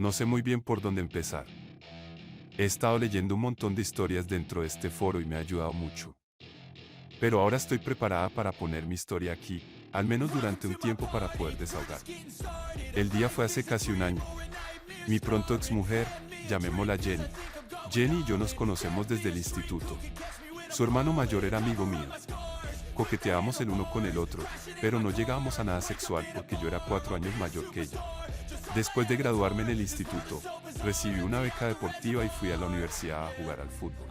No sé muy bien por dónde empezar. He estado leyendo un montón de historias dentro de este foro y me ha ayudado mucho. Pero ahora estoy preparada para poner mi historia aquí, al menos durante un tiempo para poder desahogar. El día fue hace casi un año. Mi pronto exmujer, llamémosla Jenny. Jenny y yo nos conocemos desde el instituto. Su hermano mayor era amigo mío. Coqueteábamos el uno con el otro, pero no llegábamos a nada sexual porque yo era 4 años mayor que ella. Después de graduarme en el instituto, recibí una beca deportiva y fui a la universidad a jugar al fútbol.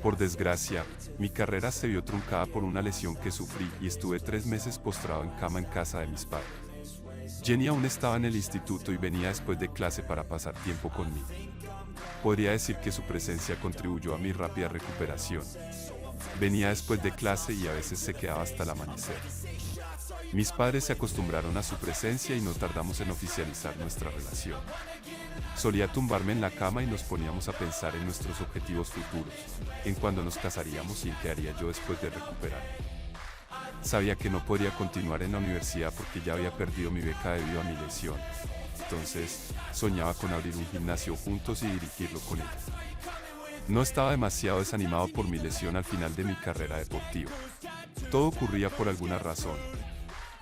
Por desgracia, mi carrera se vio truncada por una lesión que sufrí y estuve 3 meses postrado en cama en casa de mis padres. Jenny aún estaba en el instituto y venía después de clase para pasar tiempo conmigo. Podría decir que su presencia contribuyó a mi rápida recuperación. Venía después de clase y a veces se quedaba hasta el amanecer. Mis padres se acostumbraron a su presencia y no tardamos en oficializar nuestra relación. Solía tumbarme en la cama y nos poníamos a pensar en nuestros objetivos futuros, en cuándo nos casaríamos y en qué haría yo después de recuperarme. Sabía que no podría continuar en la universidad porque ya había perdido mi beca debido a mi lesión. Entonces, soñaba con abrir un gimnasio juntos y dirigirlo con ella. No estaba demasiado desanimado por mi lesión al final de mi carrera deportiva. Todo ocurría por alguna razón.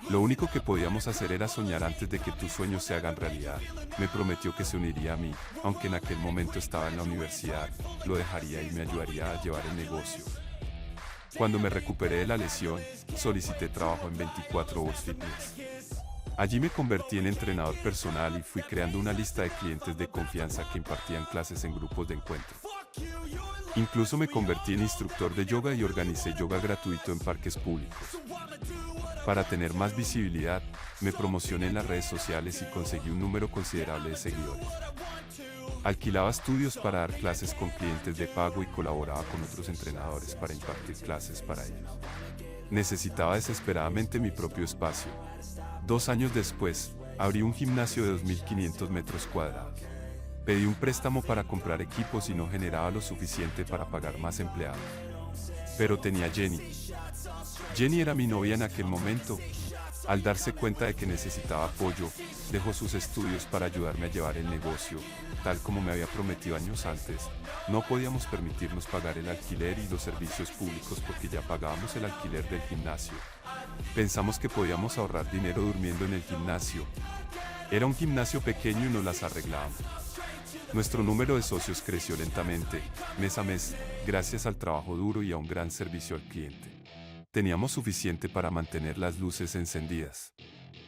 Lo único que podíamos hacer era soñar antes de que tus sueños se hagan realidad. Me prometió que se uniría a mí, aunque en aquel momento estaba en la universidad, lo dejaría y me ayudaría a llevar el negocio. Cuando me recuperé de la lesión, solicité trabajo en 24 Hours Fitness. Allí me convertí en entrenador personal y fui creando una lista de clientes de confianza que impartían clases en grupos de encuentro. Incluso me convertí en instructor de yoga y organicé yoga gratuito en parques públicos. Para tener más visibilidad, me promocioné en las redes sociales y conseguí un número considerable de seguidores. Alquilaba estudios para dar clases con clientes de pago y colaboraba con otros entrenadores para impartir clases para ellos. Necesitaba desesperadamente mi propio espacio. 2 años después, abrí un gimnasio de 2.500 metros cuadrados. Pedí un préstamo para comprar equipos y no generaba lo suficiente para pagar más empleados. Pero tenía Jenny. Jenny era mi novia en aquel momento. Al darse cuenta de que necesitaba apoyo, dejó sus estudios para ayudarme a llevar el negocio, tal como me había prometido años antes. No podíamos permitirnos pagar el alquiler y los servicios públicos porque ya pagábamos el alquiler del gimnasio. Pensamos que podíamos ahorrar dinero durmiendo en el gimnasio. Era un gimnasio pequeño y nos las arreglábamos. Nuestro número de socios creció lentamente, mes a mes, gracias al trabajo duro y a un gran servicio al cliente. Teníamos suficiente para mantener las luces encendidas.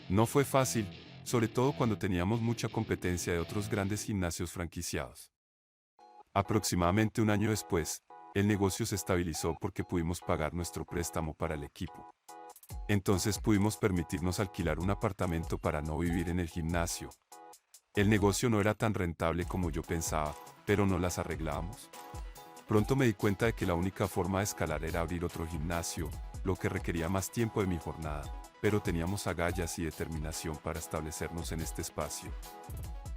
No fue fácil, sobre todo cuando teníamos mucha competencia de otros grandes gimnasios franquiciados. Aproximadamente un año después, el negocio se estabilizó porque pudimos pagar nuestro préstamo para el equipo. Entonces pudimos permitirnos alquilar un apartamento para no vivir en el gimnasio. El negocio no era tan rentable como yo pensaba, pero no las arreglábamos. Pronto me di cuenta de que la única forma de escalar era abrir otro gimnasio, lo que requería más tiempo de mi jornada, pero teníamos agallas y determinación para establecernos en este espacio.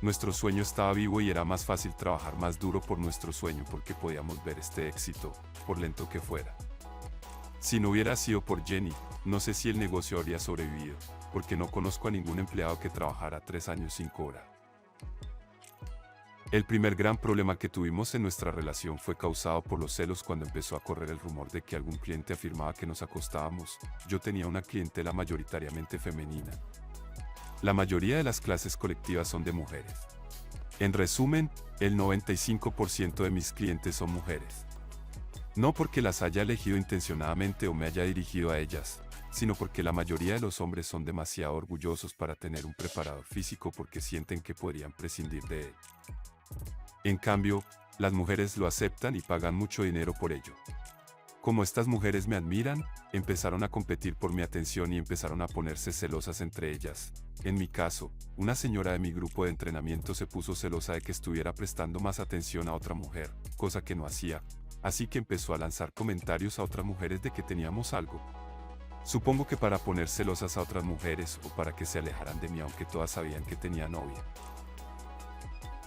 Nuestro sueño estaba vivo y era más fácil trabajar más duro por nuestro sueño porque podíamos ver este éxito, por lento que fuera. Si no hubiera sido por Jenny, no sé si el negocio habría sobrevivido, porque no conozco a ningún empleado que trabajara 3 años sin cobrar. El primer gran problema que tuvimos en nuestra relación fue causado por los celos cuando empezó a correr el rumor de que algún cliente afirmaba que nos acostábamos. Yo tenía una clientela mayoritariamente femenina. La mayoría de las clases colectivas son de mujeres. En resumen, el 95% de mis clientes son mujeres. No porque las haya elegido intencionadamente o me haya dirigido a ellas, sino porque la mayoría de los hombres son demasiado orgullosos para tener un preparador físico porque sienten que podrían prescindir de él. En cambio, las mujeres lo aceptan y pagan mucho dinero por ello. Como estas mujeres me admiran, empezaron a competir por mi atención y empezaron a ponerse celosas entre ellas. En mi caso, una señora de mi grupo de entrenamiento se puso celosa de que estuviera prestando más atención a otra mujer, cosa que no hacía, así que empezó a lanzar comentarios a otras mujeres de que teníamos algo. Supongo que para poner celosas a otras mujeres o para que se alejaran de mí aunque todas sabían que tenía novia.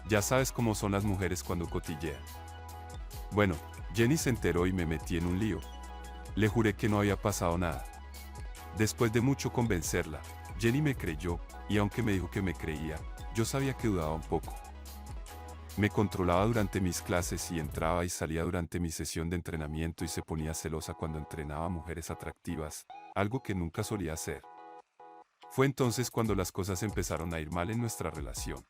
Ya sabes cómo son las mujeres cuando cotillean. Bueno, Jenny se enteró y me metí en un lío. Le juré que no había pasado nada. Después de mucho convencerla, Jenny me creyó, y aunque me dijo que me creía, yo sabía que dudaba un poco. Me controlaba durante mis clases y entraba y salía durante mi sesión de entrenamiento y se ponía celosa cuando entrenaba a mujeres atractivas, algo que nunca solía hacer. Fue entonces cuando las cosas empezaron a ir mal en nuestra relación.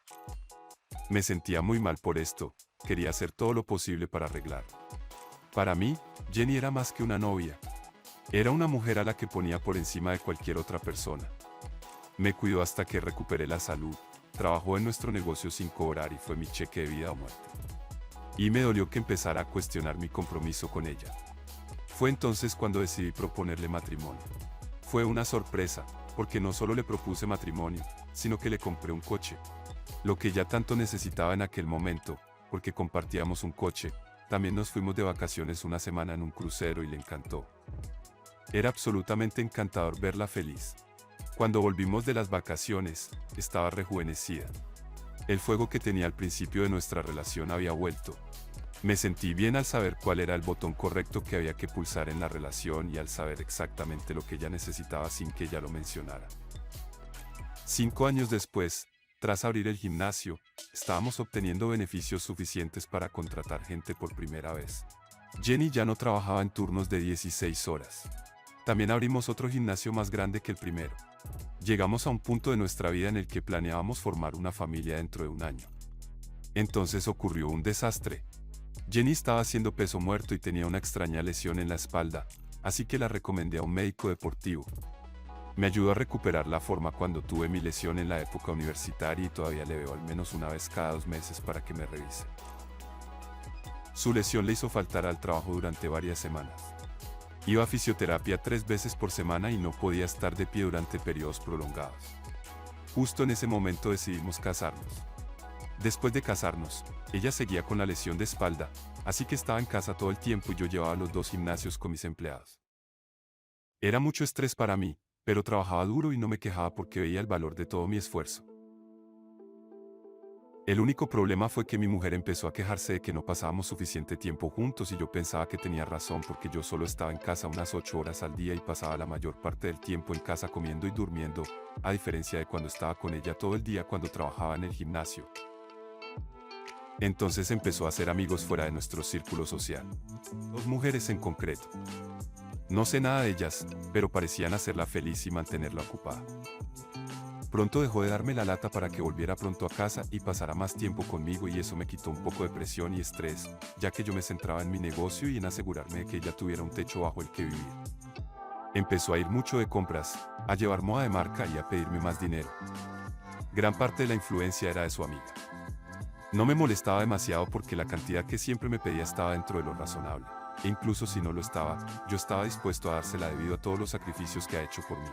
Me sentía muy mal por esto, quería hacer todo lo posible para arreglarlo. Para mí, Jenny era más que una novia. Era una mujer a la que ponía por encima de cualquier otra persona. Me cuidó hasta que recuperé la salud, trabajó en nuestro negocio sin cobrar y fue mi cheque de vida o muerte. Y me dolió que empezara a cuestionar mi compromiso con ella. Fue entonces cuando decidí proponerle matrimonio. Fue una sorpresa, porque no solo le propuse matrimonio, sino que le compré un coche. Lo que ella tanto necesitaba en aquel momento, porque compartíamos un coche. También nos fuimos de vacaciones una semana en un crucero y le encantó. Era absolutamente encantador verla feliz. Cuando volvimos de las vacaciones, estaba rejuvenecida. El fuego que tenía al principio de nuestra relación había vuelto. Me sentí bien al saber cuál era el botón correcto que había que pulsar en la relación y al saber exactamente lo que ella necesitaba sin que ella lo mencionara. 5 años después, tras abrir el gimnasio, estábamos obteniendo beneficios suficientes para contratar gente por primera vez. Jenny ya no trabajaba en turnos de 16 horas. También abrimos otro gimnasio más grande que el primero. Llegamos a un punto de nuestra vida en el que planeábamos formar una familia dentro de un año. Entonces ocurrió un desastre. Jenny estaba haciendo peso muerto y tenía una extraña lesión en la espalda, así que la recomendé a un médico deportivo. Me ayudó a recuperar la forma cuando tuve mi lesión en la época universitaria y todavía le veo al menos una vez cada 2 meses para que me revise. Su lesión le hizo faltar al trabajo durante varias semanas. Iba a fisioterapia 3 veces por semana y no podía estar de pie durante periodos prolongados. Justo en ese momento decidimos casarnos. Después de casarnos, ella seguía con la lesión de espalda, así que estaba en casa todo el tiempo y yo llevaba los 2 gimnasios con mis empleados. Era mucho estrés para mí, pero trabajaba duro y no me quejaba porque veía el valor de todo mi esfuerzo. El único problema fue que mi mujer empezó a quejarse de que no pasábamos suficiente tiempo juntos y yo pensaba que tenía razón porque yo solo estaba en casa unas 8 horas al día y pasaba la mayor parte del tiempo en casa comiendo y durmiendo, a diferencia de cuando estaba con ella todo el día cuando trabajaba en el gimnasio. Entonces empezó a hacer amigos fuera de nuestro círculo social. 2 mujeres en concreto. No sé nada de ellas, pero parecían hacerla feliz y mantenerla ocupada. Pronto dejó de darme la lata para que volviera pronto a casa y pasara más tiempo conmigo y eso me quitó un poco de presión y estrés, ya que yo me centraba en mi negocio y en asegurarme de que ella tuviera un techo bajo el que vivir. Empezó a ir mucho de compras, a llevar moda de marca y a pedirme más dinero. Gran parte de la influencia era de su amiga. No me molestaba demasiado porque la cantidad que siempre me pedía estaba dentro de lo razonable, e incluso si no lo estaba, yo estaba dispuesto a dársela debido a todos los sacrificios que ha hecho por mí.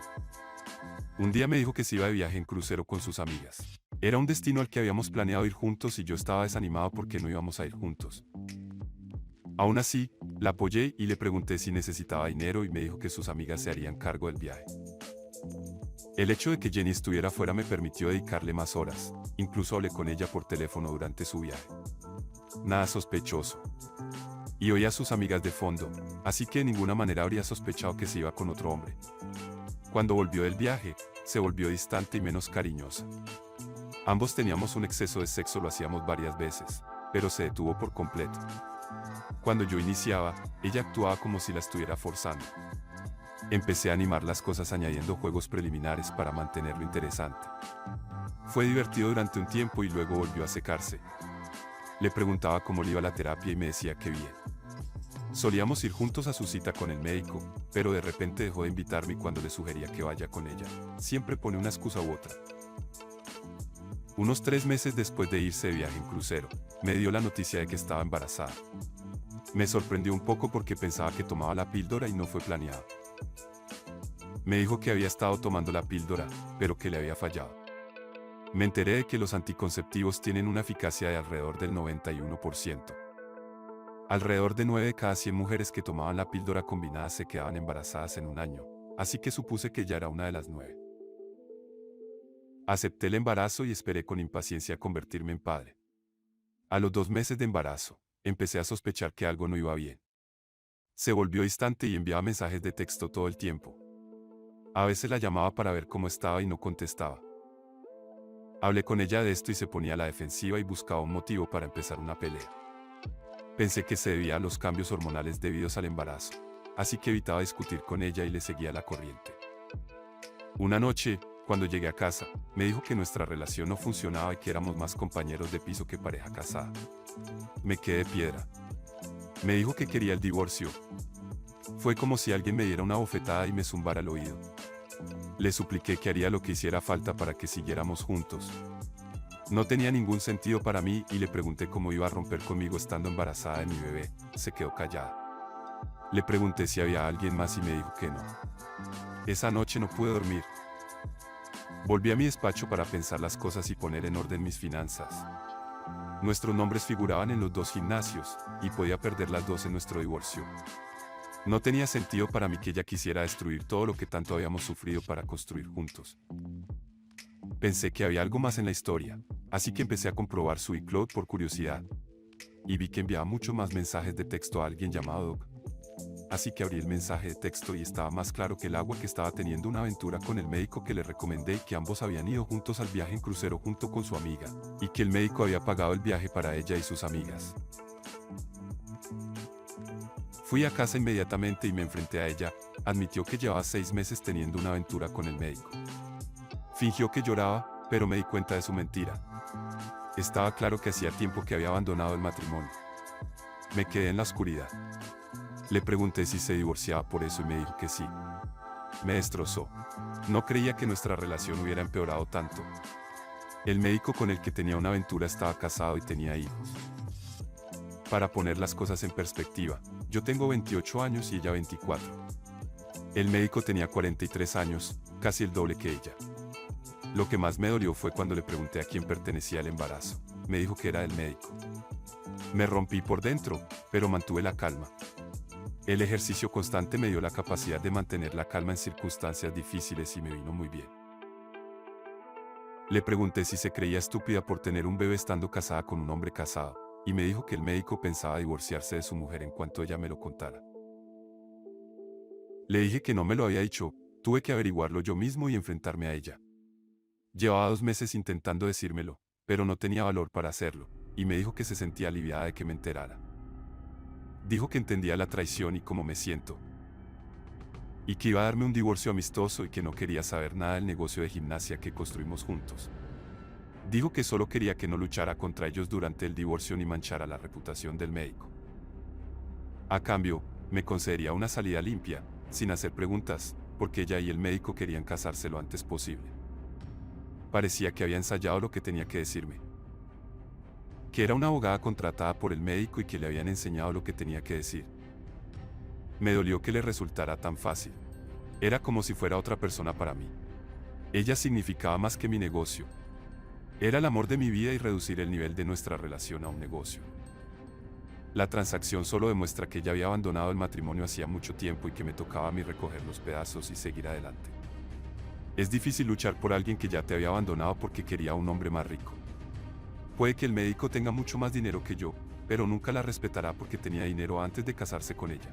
Un día me dijo que se iba de viaje en crucero con sus amigas. Era un destino al que habíamos planeado ir juntos y yo estaba desanimado porque no íbamos a ir juntos. Aún así, la apoyé y le pregunté si necesitaba dinero y me dijo que sus amigas se harían cargo del viaje. El hecho de que Jenny estuviera fuera me permitió dedicarle más horas, incluso hablé con ella por teléfono durante su viaje. Nada sospechoso. Y oía a sus amigas de fondo, así que de ninguna manera habría sospechado que se iba con otro hombre. Cuando volvió del viaje, se volvió distante y menos cariñosa. Ambos teníamos un exceso de sexo, lo hacíamos varias veces, pero se detuvo por completo. Cuando yo iniciaba, ella actuaba como si la estuviera forzando. Empecé a animar las cosas añadiendo juegos preliminares para mantenerlo interesante. Fue divertido durante un tiempo y luego volvió a secarse. Le preguntaba cómo le iba la terapia y me decía que bien. Solíamos ir juntos a su cita con el médico, pero de repente dejó de invitarme y cuando le sugería que vaya con ella, siempre pone una excusa u otra. Unos 3 meses después de irse de viaje en crucero, me dio la noticia de que estaba embarazada. Me sorprendió un poco porque pensaba que tomaba la píldora y no fue planeado. Me dijo que había estado tomando la píldora, pero que le había fallado. Me enteré de que los anticonceptivos tienen una eficacia de alrededor del 91%. Alrededor de 9 de cada 100 mujeres que tomaban la píldora combinada se quedaban embarazadas en un año, así que supuse que ya era una de las 9. Acepté el embarazo y esperé con impaciencia convertirme en padre. A los 2 meses de embarazo, empecé a sospechar que algo no iba bien. Se volvió distante y enviaba mensajes de texto todo el tiempo. A veces la llamaba para ver cómo estaba y no contestaba. Hablé con ella de esto y se ponía a la defensiva y buscaba un motivo para empezar una pelea. Pensé que se debía a los cambios hormonales debidos al embarazo, así que evitaba discutir con ella y le seguía la corriente. Una noche, cuando llegué a casa, me dijo que nuestra relación no funcionaba y que éramos más compañeros de piso que pareja casada. Me quedé de piedra. Me dijo que quería el divorcio. Fue como si alguien me diera una bofetada y me zumbara el oído. Le supliqué que haría lo que hiciera falta para que siguiéramos juntos. No tenía ningún sentido para mí y le pregunté cómo iba a romper conmigo estando embarazada de mi bebé. Se quedó callada. Le pregunté si había alguien más y me dijo que no. Esa noche no pude dormir. Volví a mi despacho para pensar las cosas y poner en orden mis finanzas. Nuestros nombres figuraban en los dos gimnasios, y podía perder las dos en nuestro divorcio. No tenía sentido para mí que ella quisiera destruir todo lo que tanto habíamos sufrido para construir juntos. Pensé que había algo más en la historia, así que empecé a comprobar su iCloud por curiosidad. Y vi que enviaba muchos más mensajes de texto a alguien llamado Doc. Así que abrí el mensaje de texto y estaba más claro que el agua que estaba teniendo una aventura con el médico que le recomendé y que ambos habían ido juntos al viaje en crucero junto con su amiga, y que el médico había pagado el viaje para ella y sus amigas. Fui a casa inmediatamente y me enfrenté a ella. Admitió que llevaba 6 meses teniendo una aventura con el médico. Fingió que lloraba, pero me di cuenta de su mentira. Estaba claro que hacía tiempo que había abandonado el matrimonio. Me quedé en la oscuridad. Le pregunté si se divorciaba por eso y me dijo que sí. Me destrozó. No creía que nuestra relación hubiera empeorado tanto. El médico con el que tenía una aventura estaba casado y tenía hijos. Para poner las cosas en perspectiva, yo tengo 28 años y ella 24. El médico tenía 43 años, casi el doble que ella. Lo que más me dolió fue cuando le pregunté a quién pertenecía el embarazo. Me dijo que era del médico. Me rompí por dentro, pero mantuve la calma. El ejercicio constante me dio la capacidad de mantener la calma en circunstancias difíciles y me vino muy bien. Le pregunté si se creía estúpida por tener un bebé estando casada con un hombre casado, y me dijo que el médico pensaba divorciarse de su mujer en cuanto ella me lo contara. Le dije que no me lo había dicho, tuve que averiguarlo yo mismo y enfrentarme a ella. Llevaba 2 meses intentando decírmelo, pero no tenía valor para hacerlo, y me dijo que se sentía aliviada de que me enterara. Dijo que entendía la traición y cómo me siento, y que iba a darme un divorcio amistoso y que no quería saber nada del negocio de gimnasia que construimos juntos. Dijo que solo quería que no luchara contra ellos durante el divorcio ni manchara la reputación del médico. A cambio, me concedería una salida limpia, sin hacer preguntas, porque ella y el médico querían casarse lo antes posible. Parecía que había ensayado lo que tenía que decirme. Que era una abogada contratada por el médico y que le habían enseñado lo que tenía que decir. Me dolió que le resultara tan fácil. Era como si fuera otra persona para mí. Ella significaba más que mi negocio. Era el amor de mi vida y reducir el nivel de nuestra relación a un negocio. La transacción solo demuestra que ella había abandonado el matrimonio hacía mucho tiempo y que me tocaba a mí recoger los pedazos y seguir adelante. Es difícil luchar por alguien que ya te había abandonado porque quería a un hombre más rico. Puede que el médico tenga mucho más dinero que yo, pero nunca la respetará porque tenía dinero antes de casarse con ella.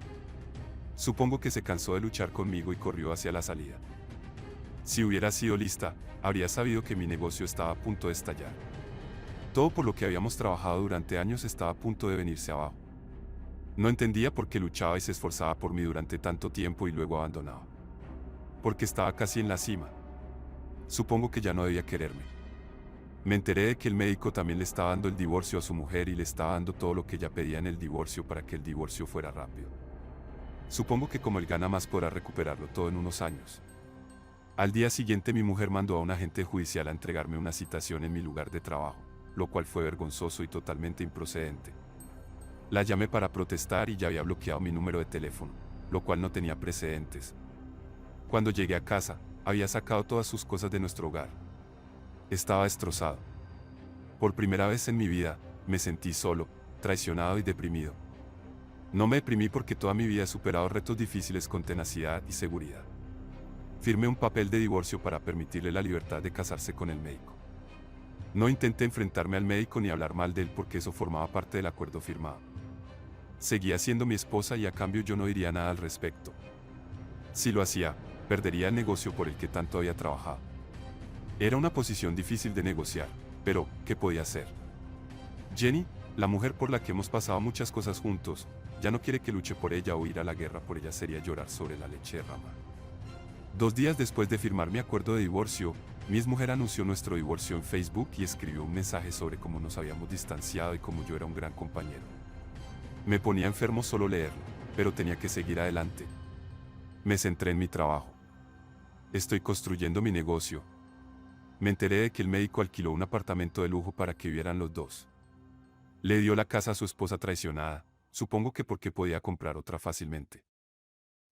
Supongo que se cansó de luchar conmigo y corrió hacia la salida. Si hubiera sido lista, habría sabido que mi negocio estaba a punto de estallar. Todo por lo que habíamos trabajado durante años estaba a punto de venirse abajo. No entendía por qué luchaba y se esforzaba por mí durante tanto tiempo y luego abandonaba. Porque estaba casi en la cima. Supongo que ya no debía quererme. Me enteré de que el médico también le estaba dando el divorcio a su mujer y le estaba dando todo lo que ella pedía en el divorcio para que el divorcio fuera rápido. Supongo que como él gana más podrá recuperarlo todo en unos años. Al día siguiente mi mujer mandó a un agente judicial a entregarme una citación en mi lugar de trabajo, lo cual fue vergonzoso y totalmente improcedente. La llamé para protestar y ya había bloqueado mi número de teléfono, lo cual no tenía precedentes. Cuando llegué a casa, había sacado todas sus cosas de nuestro hogar. Estaba destrozado. Por primera vez en mi vida, me sentí solo, traicionado y deprimido. No me deprimí porque toda mi vida he superado retos difíciles con tenacidad y seguridad. Firmé un papel de divorcio para permitirle la libertad de casarse con el médico. No intenté enfrentarme al médico ni hablar mal de él porque eso formaba parte del acuerdo firmado. Seguía siendo mi esposa y a cambio yo no diría nada al respecto. Si lo hacía, perdería el negocio por el que tanto había trabajado. Era una posición difícil de negociar, pero ¿qué podía hacer? Jenny, la mujer por la que hemos pasado muchas cosas juntos, ya no quiere que luche por ella o ir a la guerra por ella sería llorar sobre la leche derramada. 2 días después de firmar mi acuerdo de divorcio, mi exmujer anunció nuestro divorcio en Facebook y escribió un mensaje sobre cómo nos habíamos distanciado y cómo yo era un gran compañero. Me ponía enfermo solo leerlo, pero tenía que seguir adelante. Me centré en mi trabajo. Estoy construyendo mi negocio. Me enteré de que el médico alquiló un apartamento de lujo para que vivieran los dos. Le dio la casa a su esposa traicionada, supongo que porque podía comprar otra fácilmente.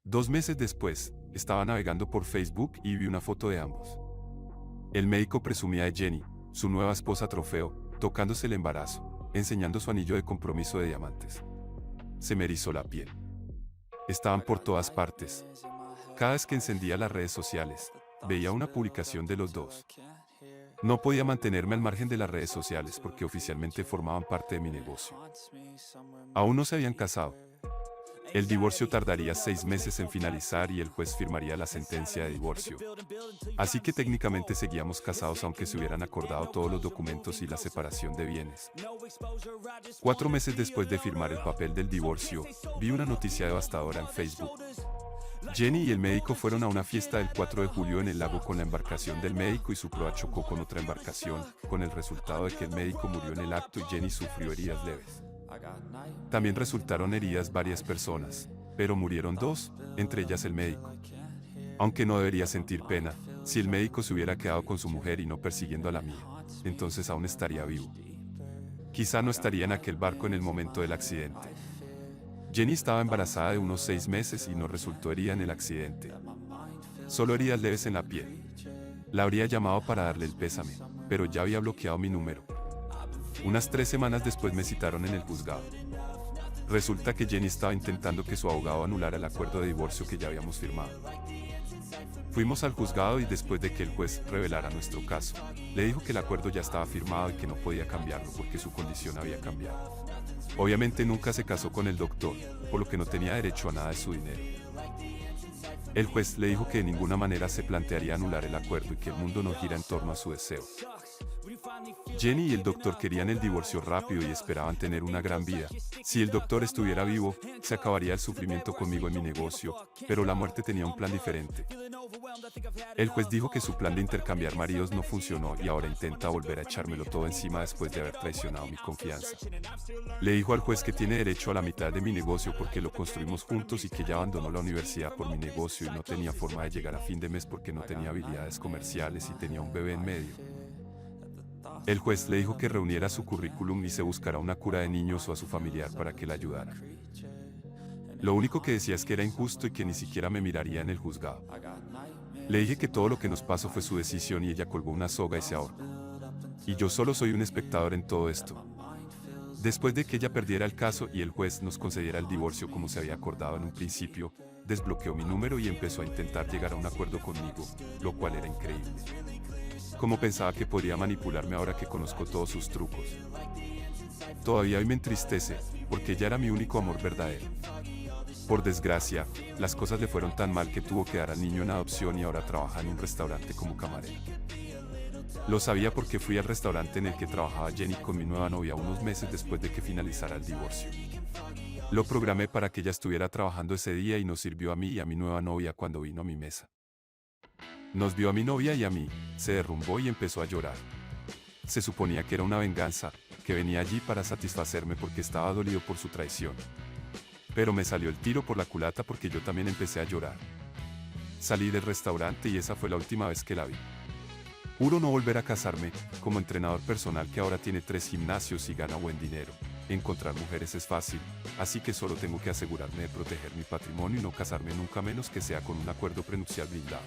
2 meses después, estaba navegando por Facebook y vi una foto de ambos. El médico presumía de Jenny, su nueva esposa trofeo, tocándose el embarazo, enseñando su anillo de compromiso de diamantes. Se me erizó la piel. Estaban por todas partes. Cada vez que encendía las redes sociales, veía una publicación de los dos. No podía mantenerme al margen de las redes sociales porque oficialmente formaban parte de mi negocio. Aún no se habían casado. El divorcio tardaría 6 meses en finalizar y el juez firmaría la sentencia de divorcio. Así que técnicamente seguíamos casados aunque se hubieran acordado todos los documentos y la separación de bienes. 4 meses después de firmar el papel del divorcio, vi una noticia devastadora en Facebook. Jenny y el médico fueron a una fiesta del 4 de julio en el lago con la embarcación del médico y su proa chocó con otra embarcación, con el resultado de que el médico murió en el acto y Jenny sufrió heridas leves. También resultaron heridas varias personas, pero murieron 2, entre ellas el médico. Aunque no debería sentir pena, si el médico se hubiera quedado con su mujer y no persiguiendo a la mía, entonces aún estaría vivo. Quizá no estaría en aquel barco en el momento del accidente. Jenny estaba embarazada de unos 6 meses y no resultó herida en el accidente. Solo heridas leves en la piel. La habría llamado para darle el pésame, pero ya había bloqueado mi número. Unas 3 semanas después me citaron en el juzgado. Resulta que Jenny estaba intentando que su abogado anulara el acuerdo de divorcio que ya habíamos firmado. Fuimos al juzgado y después de que el juez revelara nuestro caso, le dijo que el acuerdo ya estaba firmado y que no podía cambiarlo porque su condición había cambiado. Obviamente nunca se casó con el doctor, por lo que no tenía derecho a nada de su dinero. El juez le dijo que de ninguna manera se plantearía anular el acuerdo y que el mundo no gira en torno a su deseo. Jenny y el doctor querían el divorcio rápido y esperaban tener una gran vida. Si el doctor estuviera vivo, se acabaría el sufrimiento conmigo en mi negocio, pero la muerte tenía un plan diferente. El juez dijo que su plan de intercambiar maridos no funcionó y ahora intenta volver a echármelo todo encima después de haber traicionado mi confianza. Le dijo al juez que tiene derecho a la mitad de mi negocio porque lo construimos juntos y que ella abandonó la universidad por mi negocio y no tenía forma de llegar a fin de mes porque no tenía habilidades comerciales y tenía un bebé en medio. El juez le dijo que reuniera su currículum y se buscara una cura de niños o a su familiar para que la ayudara. Lo único que decía es que era injusto y que ni siquiera me miraría en el juzgado. Le dije que todo lo que nos pasó fue su decisión y ella colgó una soga y se ahorcó. Y yo solo soy un espectador en todo esto. Después de que ella perdiera el caso y el juez nos concediera el divorcio como se había acordado en un principio, desbloqueó mi número y empezó a intentar llegar a un acuerdo conmigo, lo cual era increíble. Como pensaba que podría manipularme ahora que conozco todos sus trucos. Todavía hoy me entristece, porque ella era mi único amor verdadero. Por desgracia, las cosas le fueron tan mal que tuvo que dar al niño en adopción y ahora trabaja en un restaurante como camarera. Lo sabía porque fui al restaurante en el que trabajaba Jenny con mi nueva novia unos meses después de que finalizara el divorcio. Lo programé para que ella estuviera trabajando ese día y nos sirvió a mí y a mi nueva novia cuando vino a mi mesa. Nos vio a mi novia y a mí, se derrumbó y empezó a llorar. Se suponía que era una venganza, que venía allí para satisfacerme porque estaba dolido por su traición. Pero me salió el tiro por la culata porque yo también empecé a llorar. Salí del restaurante y esa fue la última vez que la vi. Juro no volver a casarme, como entrenador personal que ahora tiene 3 gimnasios y gana buen dinero. Encontrar mujeres es fácil, así que solo tengo que asegurarme de proteger mi patrimonio y no casarme nunca menos que sea con un acuerdo prenupcial blindado.